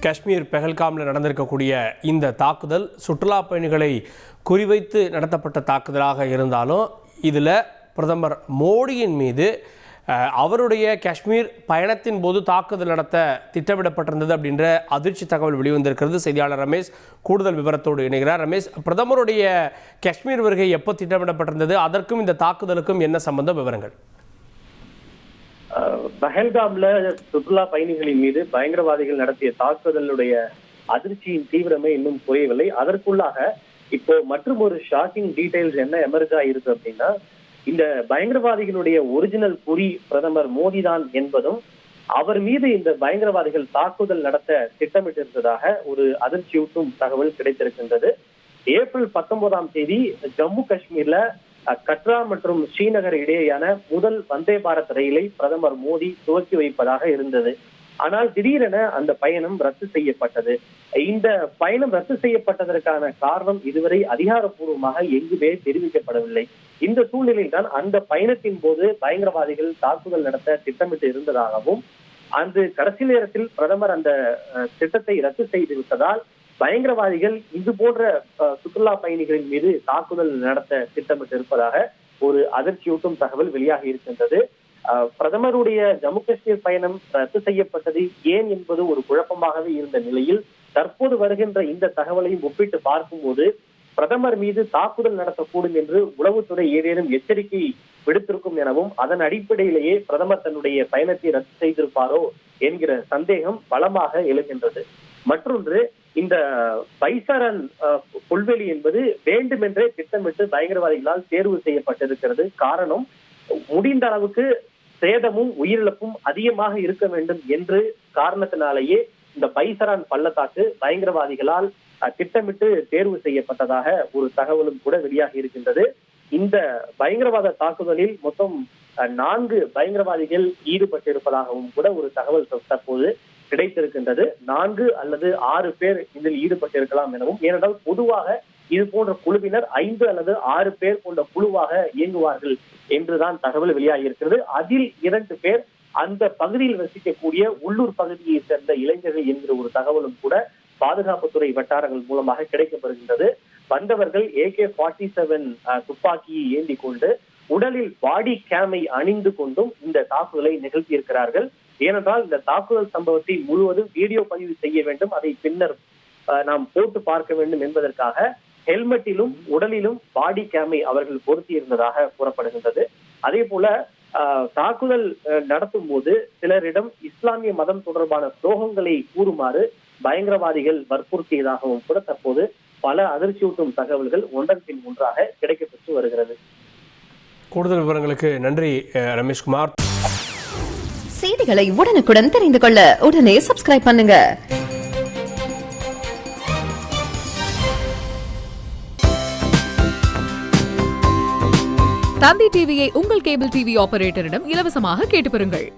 காஷ்மீர் பெஹல்காமில் நடந்திருக்கக்கூடிய இந்த தாக்குதல் சுற்றுலா பயணிகளை குறிவைத்து நடத்தப்பட்ட தாக்குதலாக இருந்தாலும் இதில் பிரதமர் மோடியின் மீது அவருடைய காஷ்மீர் பயணத்தின் போது தாக்குதல் நடத்த திட்டமிடப்பட்டிருந்தது அப்படின்ற அதிர்ச்சி தகவல் வெளிவந்திருக்கிறது. செய்தியாளர் ரமேஷ் கூடுதல் விவரத்தோடு இணைகிறார். ரமேஷ், பிரதமருடைய காஷ்மீர் வருகை எப்போ திட்டமிடப்பட்டிருந்தது, அதற்கும் இந்த தாக்குதலுக்கும் என்ன சம்பந்தம்? விவரங்கள். பஹல்காம்ல சுற்றுலா பயணிகளின் மீது பயங்கரவாதிகள் நடத்திய தாக்குதலுடைய அதிர்ச்சியின் தீவிரமே இன்னும் குறையவில்லை. அதற்குள்ளாக இப்போ மற்றும் ஒரு ஷாக்கிங் டீடைல்ஸ் என்ன எமர்ஜ் ஆயிருக்கு அப்படின்னா, இந்த பயங்கரவாதிகளுடைய ஒரிஜினல் குறி பிரதமர் மோடி தான் என்பதும், அவர் மீது இந்த பயங்கரவாதிகள் தாக்குதல் நடத்த திட்டமிட்டிருந்ததாக ஒரு அதிர்ச்சியூட்டும் தகவல் கிடைத்திருக்கின்றது. ஏப்ரல் 19ஆம் தேதி ஜம்மு காஷ்மீர்ல கட்ரா மற்றும் ஸ்ரீநகர் இடையேயான முதல் வந்தே பாரத் ரயிலை பிரதமர் மோடி துவக்கி வைப்பதாக இருந்தது. ஆனால் திடீரென அந்த பயணம் ரத்து செய்யப்பட்டது. இந்த பயணம் ரத்து செய்யப்பட்டதற்கான காரணம் இதுவரை அதிகாரப்பூர்வமாக எங்குமே தெரிவிக்கப்படவில்லை. இந்த சூழ்நிலையில் தான் அந்த பயணத்தின் போது பயங்கரவாதிகள் தாக்குதல் நடத்த திட்டமிட்டு இருந்ததாகவும், அந்த கடைசி நேரத்தில் பிரதமர் அந்த திட்டத்தை ரத்து செய்து விட்டதால் பயங்கரவாதிகள் இது போன்ற சுற்றுலா பயணிகளின் மீது தாக்குதல் நடத்த திட்டமிட்டு இருப்பதாக ஒரு அதிர்ச்சியூட்டும் தகவல் வெளியாகி இருக்கின்றது. பிரதமருடைய ஜம்மு காஷ்மீர் பயணம் ரத்து செய்யப்பட்டது ஏன் என்பது ஒரு குழப்பமாகவே இருந்த நிலையில் தற்போது வருகின்ற இந்த தகவலையும் ஒப்பிட்டு பார்க்கும்போது பிரதமர் மீது தாக்குதல் நடத்தக்கூடும் என்று உளவுத்துறை ஏதேனும் எச்சரிக்கை விடுத்திருக்கும் எனவும், அதன் அடிப்படையிலேயே பிரதமர் தன்னுடைய பயணத்தை ரத்து செய்திருப்பாரோ என்கிற சந்தேகம் பலமாக எழுகின்றது. மற்றொன்று, இந்த பைசாரன் புல்வெளி என்பது வேண்டுமென்றே திட்டமிட்டு பயங்கரவாதிகளால் தேர்வு செய்யப்பட்டிருக்கிறது. காரணம், முடிந்த அளவுக்கு சேதமும் உயிரிழப்பும் அதிகமாக இருக்க வேண்டும் என்று காரணத்தினாலேயே இந்த பைசரான் பள்ளத்தாக்கு பயங்கரவாதிகளால் திட்டமிட்டு தேர்வு செய்யப்பட்டதாக ஒரு தகவலும் கூட வெளியாகி இருக்கின்றது. இந்த பயங்கரவாத தாக்குதலில் மொத்தம் 4 பயங்கரவாதிகள் ஈடுபட்டிருப்பதாகவும் கூட ஒரு தகவல் தற்போது கிடைத்திருக்கின்றது. 4 அல்லது 6 பேர் இதில் ஈடுபட்டிருக்கலாம் எனவும், ஏனென்றால் பொதுவாக இது போன்ற குழுவினர் 5 அல்லது 6 பேர் கொண்ட குழுவாக இயங்குவார்கள் என்றுதான் தகவல் வெளியாகி இருக்கிறது. அதில் 2 பேர் அந்த பகுதியில் வசிக்கக்கூடிய உள்ளூர் பகுதியை சேர்ந்த இளைஞர்கள் என்கிற ஒரு தகவலும் கூட பாதுகாப்புத்துறை வட்டாரங்கள் மூலமாக கிடைக்கப்படுகின்றது. வந்தவர்கள் AK-47 துப்பாக்கியை ஏந்தி கொண்டு உடலில் பாடி கேமை அணிந்து கொண்டும் இந்த தாக்குதலை நிகழ்த்தியிருக்கிறார்கள். ஏனென்றால் இந்த தாக்குதல் சம்பவத்தை முழுவதும் வீடியோ பதிவு செய்ய வேண்டும், அதை பின்னர் நாம் போட்டு பார்க்க வேண்டும் என்பதற்காக ஹெல்மெட்டிலும் உடலிலும் பாடி கேமை அவர்கள் பொருத்தி இருந்ததாக கூறப்படுகின்றது. அதே போல தாக்குதல் நடத்தும் போது சிலரிடம் இஸ்லாமிய மதம் தொடர்பான ஸ்லோகங்களை கூறுமாறு பயங்கரவாதிகள் வற்புறுத்தியதாகவும் கூட தற்போது பல அதிர்ச்சியூட்டும் தகவல்கள் ஒன்றன் பின் ஒன்றாக கிடைக்கப்பெற்று வருகிறது. கூடுதல் விவரங்களுக்கு நன்றி ரமேஷ்குமார். செய்திகளை உடனுக்குடன் தெரிந்து கொள்ள உடனே சப்ஸ்கிரைப் பண்ணுங்க. தந்தி டிவியை உங்கள் கேபிள் டிவி ஆபரேட்டரிடம் இலவசமாக கேட்டு பெறுங்கள்.